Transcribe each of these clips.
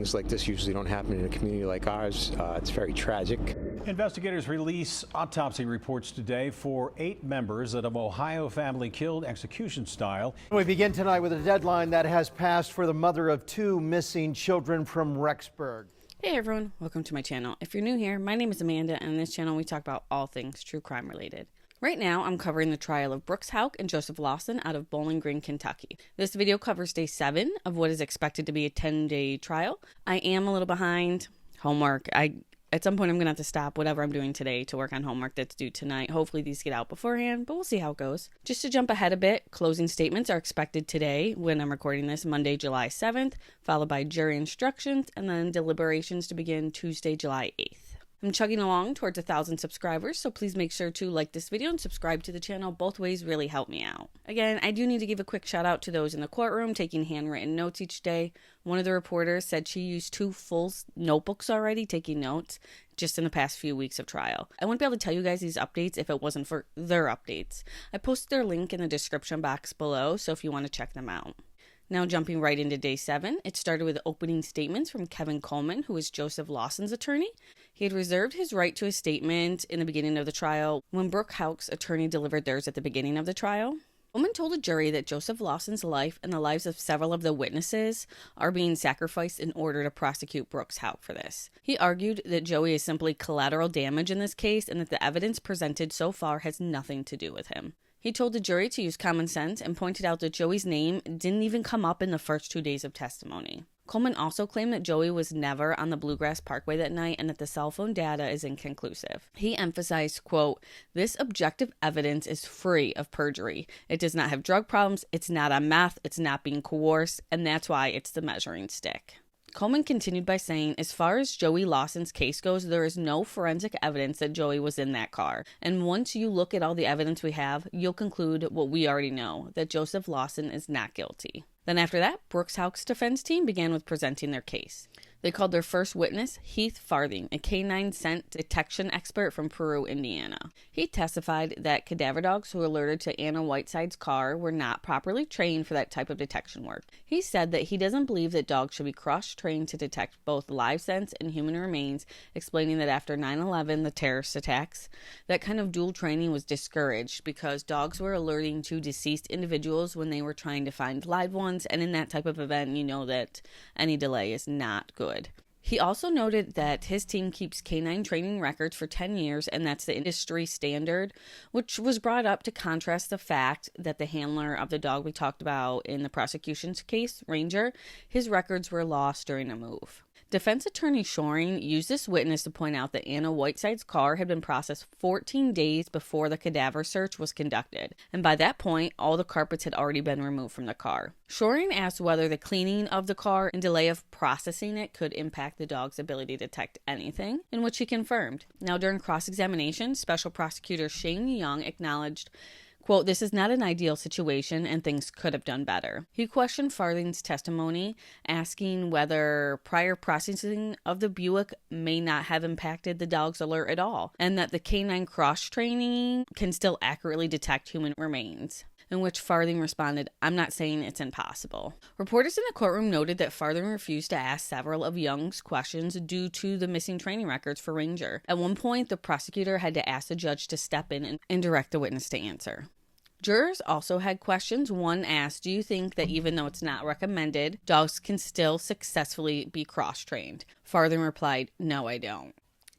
Things like this usually don't happen in a community like ours. It's very tragic. Investigators release autopsy reports today for 8 members of an Ohio family killed execution style. We begin tonight with a deadline that has passed for the mother of 2 missing children from Rexburg. Hey everyone, welcome to my channel. If you're new here, my name is Amanda, and in this channel we talk about all things true crime related. Right now, I'm covering the trial of Brooks Houck and Joseph Lawson out of Bowling Green, Kentucky. This video covers day 7 of what is expected to be a 10-day trial. I am a little behind. Homework. At some point, I'm going to have to stop whatever I'm doing today to work on homework that's due tonight. Hopefully, these get out beforehand, but we'll see how it goes. Just to jump ahead a bit, closing statements are expected today when I'm recording this, Monday, July 7th, followed by jury instructions, and then deliberations to begin Tuesday, July 8th. I'm chugging along towards 1,000 subscribers, so please make sure to like this video and subscribe to the channel. Both ways really help me out. Again, I do need to give a quick shout out to those in the courtroom taking handwritten notes each day. One of the reporters said she used 2 full notebooks already taking notes just in the past few weeks of trial. I wouldn't be able to tell you guys these updates if it wasn't for their updates. I posted their link in the description box below, so if you want to check them out. Now jumping right into day 7, it started with opening statements from Kevin Coleman, who is Joseph Lawson's attorney. He had reserved his right to a statement in the beginning of the trial when Brooke Houck's attorney delivered theirs at the beginning of the trial. Coleman told a jury that Joseph Lawson's life and the lives of several of the witnesses are being sacrificed in order to prosecute Brooks Houck for this. He argued that Joey is simply collateral damage in this case and that the evidence presented so far has nothing to do with him. He told the jury to use common sense and pointed out that Joey's name didn't even come up in the first 2 days of testimony. Coleman also claimed that Joey was never on the Bluegrass Parkway that night and that the cell phone data is inconclusive. He emphasized, quote, "This objective evidence is free of perjury. It does not have drug problems, it's not on meth, it's not being coerced, and that's why it's the measuring stick." Coleman continued by saying, as far as Joey Lawson's case goes, there is no forensic evidence that Joey was in that car. And once you look at all the evidence we have, you'll conclude what we already know, that Joseph Lawson is not guilty. Then after that, Brooks Houck's defense team began with presenting their case. They called their first witness Heath Farthing, a canine scent detection expert from Peru, Indiana. He testified that cadaver dogs who alerted to Anna Whiteside's car were not properly trained for that type of detection work. He said that he doesn't believe that dogs should be cross-trained to detect both live scents and human remains, explaining that after 9/11, the terrorist attacks, that kind of dual training was discouraged because dogs were alerting to deceased individuals when they were trying to find live ones, and in that type of event, you know that any delay is not good. He also noted that his team keeps canine training records for 10 years, and that's the industry standard, which was brought up to contrast the fact that the handler of the dog we talked about in the prosecution's case, Ranger, his records were lost during a move. Defense attorney Shoring used this witness to point out that Anna Whiteside's car had been processed 14 days before the cadaver search was conducted, and by that point, all the carpets had already been removed from the car. Shoring asked whether the cleaning of the car and delay of processing it could impact the dog's ability to detect anything, in which he confirmed. Now, during cross-examination, Special Prosecutor Shane Young acknowledged, quote, "This is not an ideal situation and things could have done better." He questioned Farthing's testimony, asking whether prior processing of the Buick may not have impacted the dog's alert at all, and that the canine cross-training can still accurately detect human remains. In which Farthing responded, "I'm not saying it's impossible." Reporters in the courtroom noted that Farthing refused to ask several of Young's questions due to the missing training records for Ranger. At one point, the prosecutor had to ask the judge to step in and direct the witness to answer. Jurors also had questions. One asked, "Do you think that even though it's not recommended, dogs can still successfully be cross-trained?" Farthing replied, "No, I don't."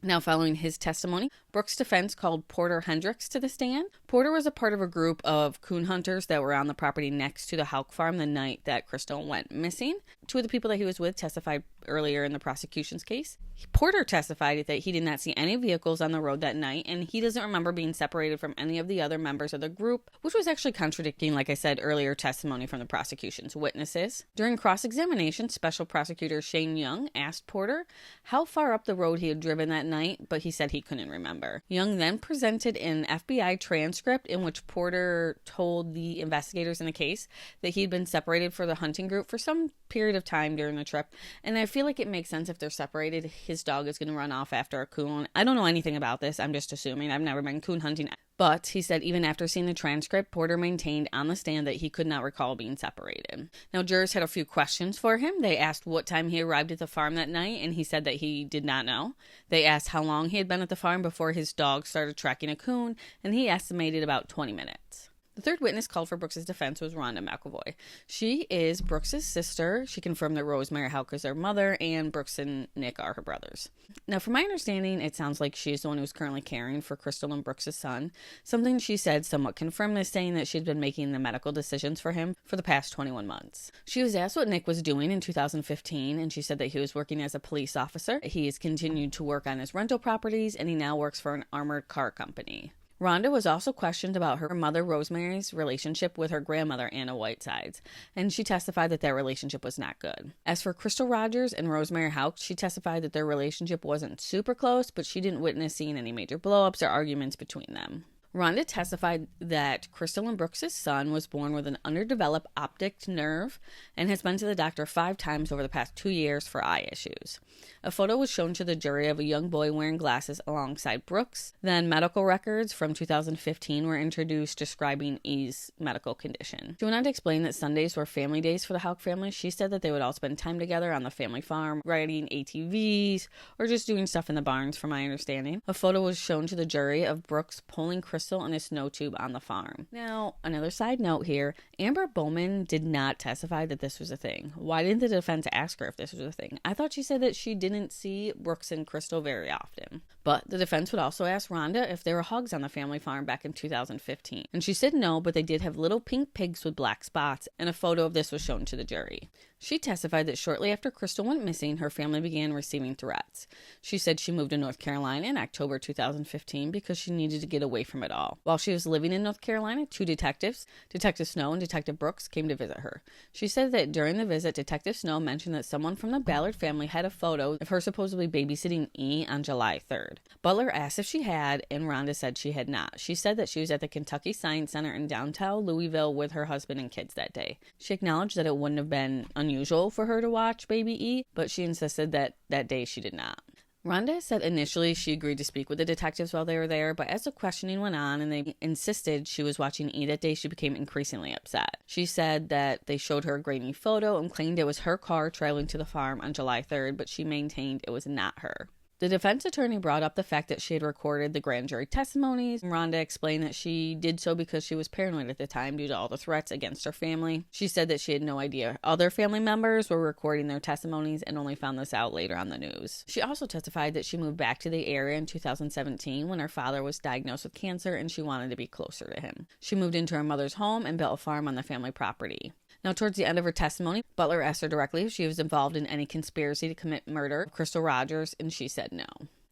Now, following his testimony, Brooks' defense called Porter Hendricks to the stand. Porter was a part of a group of coon hunters that were on the property next to the Houck farm the night that Crystal went missing. 2 of the people that he was with testified earlier in the prosecution's case. Porter testified that he did not see any vehicles on the road that night, and he doesn't remember being separated from any of the other members of the group, which was actually contradicting, like I said earlier, testimony from the prosecution's witnesses. During cross-examination, Special Prosecutor Shane Young asked Porter how far up the road he had driven that night, but he said he couldn't remember. Young then presented an FBI transcript in which Porter told the investigators in the case that he'd been separated for the hunting group for some period of time during the trip, and I feel like it makes sense if they're separated. His dog is going to run off after a coon. I don't know anything about this. I'm just assuming. I've never been coon hunting. But he said even after seeing the transcript, Porter maintained on the stand that he could not recall being separated. Now, jurors had a few questions for him. They asked what time he arrived at the farm that night, and he said that he did not know. They asked how long he had been at the farm before his dog started tracking a coon, and he estimated about 20 minutes. The third witness called for Brooks' defense was Rhonda McElvoy. She is Brooks' sister. She confirmed that Rosemary Houck is her mother, and Brooks and Nick are her brothers. Now, from my understanding, it sounds like she is the one who's currently caring for Crystal and Brooks' son. Something she said somewhat confirmed this, saying that she'd been making the medical decisions for him for the past 21 months. She was asked what Nick was doing in 2015, and she said that he was working as a police officer. He has continued to work on his rental properties, and he now works for an armored car company. Rhonda was also questioned about her mother Rosemary's relationship with her grandmother Anna Whitesides, and she testified that their relationship was not good. As for Crystal Rogers and Rosemary Houck, she testified that their relationship wasn't super close, but she didn't witness seeing any major blow-ups or arguments between them. Rhonda testified that Crystal and Brooks' son was born with an underdeveloped optic nerve and has been to the doctor 5 times over the past 2 years for eye issues. A photo was shown to the jury of a young boy wearing glasses alongside Brooks. Then medical records from 2015 were introduced describing E's medical condition. She went on to explain that Sundays were family days for the Houck family. She said that they would all spend time together on the family farm, riding ATVs, or just doing stuff in the barns, from my understanding. A photo was shown to the jury of Brooks pulling Crystal in a snow tube on the farm. Now, another side note here, Amber Bowman did not testify that this was a thing. Why didn't the defense ask her if this was a thing? I thought she said that she didn't see Brooks and Crystal very often. But the defense would also ask Rhonda if there were hogs on the family farm back in 2015. And she said no, but they did have little pink pigs with black spots, and a photo of this was shown to the jury. She testified that shortly after Crystal went missing, her family began receiving threats. She said she moved to North Carolina in October 2015 because she needed to get away from it all. While she was living in North Carolina, 2 detectives, Detective Snow and Detective Brooks, came to visit her. She said that during the visit, Detective Snow mentioned that someone from the Ballard family had a photo of her supposedly babysitting E on July 3rd. Butler asked if she had, and Rhonda said she had not. She said that she was at the Kentucky Science Center in downtown Louisville with her husband and kids that day. She acknowledged that it wouldn't have been unusual for her to watch baby E, but she insisted that that day she did not. Rhonda said initially she agreed to speak with the detectives while they were there, but as the questioning went on and they insisted she was watching E that day, she became increasingly upset. She said that they showed her a grainy photo and claimed it was her car traveling to the farm on July 3rd, but she maintained it was not her. The defense attorney brought up the fact that she had recorded the grand jury testimonies. Rhonda explained that she did so because she was paranoid at the time due to all the threats against her family. She said that she had no idea other family members were recording their testimonies and only found this out later on the news. She also testified that she moved back to the area in 2017 when her father was diagnosed with cancer and she wanted to be closer to him. She moved into her mother's home and built a farm on the family property. Now, towards the end of her testimony, Butler asked her directly if she was involved in any conspiracy to commit murder of Crystal Rogers, and she said no.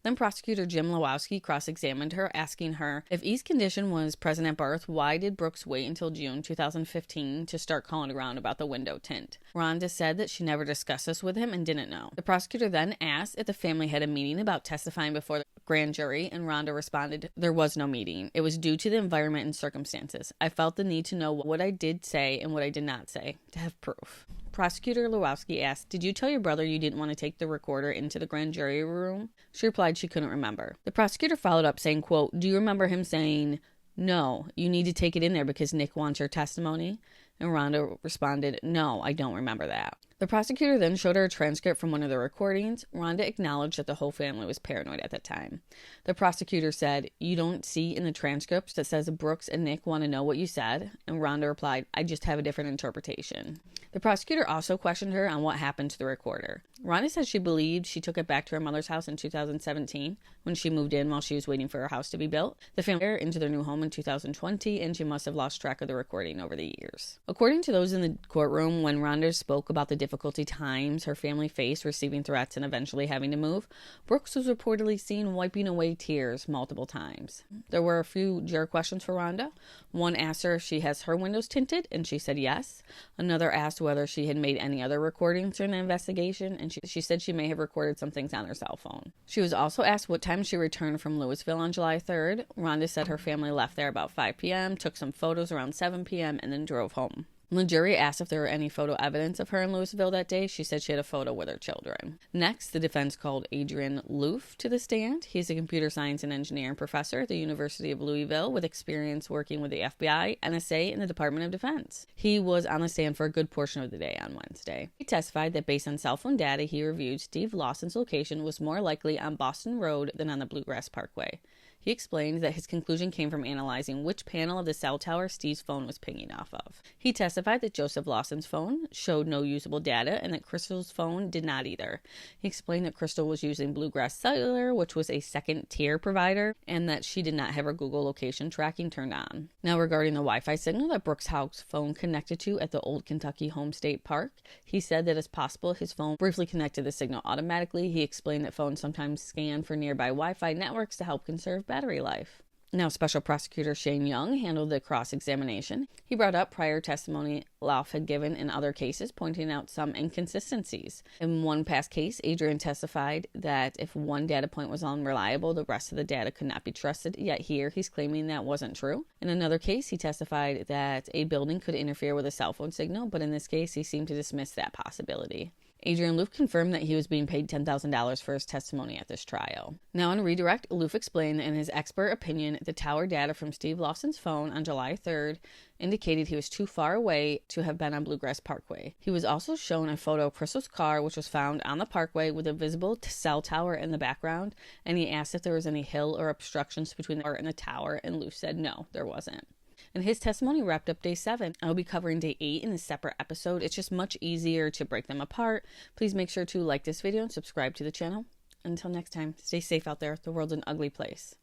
Then prosecutor Jim Lewowski cross-examined her, asking her if E's condition was present at birth, why did Brooks wait until June 2015 to start calling around about the window tint? Rhonda said that she never discussed this with him and didn't know. The prosecutor then asked if the family had a meeting about testifying before the grand jury, and Rhonda responded, there was no meeting. It was due to the environment and circumstances. I felt the need to know what I did say and what I did not say, to have proof. Prosecutor Lewowski asked, did you tell your brother you didn't want to take the recorder into the grand jury room? She replied she couldn't remember. The prosecutor followed up saying, quote, do you remember him saying, no, you need to take it in there because Nick wants your testimony? And Rhonda responded, no, I don't remember that. The prosecutor then showed her a transcript from one of the recordings. Rhonda acknowledged that the whole family was paranoid at that time. The prosecutor said, you don't see in the transcripts that says Brooks and Nick want to know what you said? And Rhonda replied, I just have a different interpretation. The prosecutor also questioned her on what happened to the recorder. Rhonda said she believed she took it back to her mother's house in 2017 when she moved in while she was waiting for her house to be built. The family moved into their new home in 2020, and she must have lost track of the recording over the years. According to those in the courtroom, when Rhonda spoke about the difficulty times her family faced receiving threats and eventually having to move, Brooks was reportedly seen wiping away tears multiple times. There were a few juror questions for Rhonda. One asked her if she has her windows tinted, and she said yes. Another asked whether she had made any other recordings during the investigation, and she said she may have recorded some things on her cell phone. She was also asked what time she returned from Louisville on July 3rd. Rhonda said her family left there about 5 p.m., took some photos around 7 p.m., and then drove home. When the jury asked if there were any photo evidence of her in Louisville that day, she said she had a photo with her children. Next, the defense called Adrian Loof to the stand. He's a computer science and engineering professor at the University of Louisville with experience working with the FBI, NSA, and the Department of Defense. He was on the stand for a good portion of the day on Wednesday. He testified that based on cell phone data he reviewed, Steve Lawson's location was more likely on Boston Road than on the Bluegrass Parkway. He explained that his conclusion came from analyzing which panel of the cell tower Steve's phone was pinging off of. He testified that Joseph Lawson's phone showed no usable data and that Crystal's phone did not either. He explained that Crystal was using Bluegrass Cellular, which was a second-tier provider, and that she did not have her Google location tracking turned on. Now, regarding the Wi-Fi signal that Brooks Houck's phone connected to at the Old Kentucky Home State Park, he said that it's possible his phone briefly connected the signal automatically. He explained that phones sometimes scan for nearby Wi-Fi networks to help conserve battery life. Now, Special Prosecutor Shane Young handled the cross-examination. He brought up prior testimony Lauf had given in other cases, pointing out some inconsistencies. In one past case, Adrian testified that if one data point was unreliable, the rest of the data could not be trusted, yet here he's claiming that wasn't true. In another case, he testified that a building could interfere with a cell phone signal, but in this case, he seemed to dismiss that possibility. Adrian Loof confirmed that he was being paid $10,000 for his testimony at this trial. Now, on a redirect, Loof explained that in his expert opinion, the tower data from Steve Lawson's phone on July 3rd indicated he was too far away to have been on Bluegrass Parkway. He was also shown a photo of Crystal's car, which was found on the parkway with a visible cell tower in the background, and he asked if there was any hill or obstructions between the car and the tower, and Loof said no, there wasn't. And his testimony wrapped up day 7. I'll be covering day 8 in a separate episode. It's just much easier to break them apart. Please make sure to like this video and subscribe to the channel. Until next time, stay safe out there. The world's an ugly place.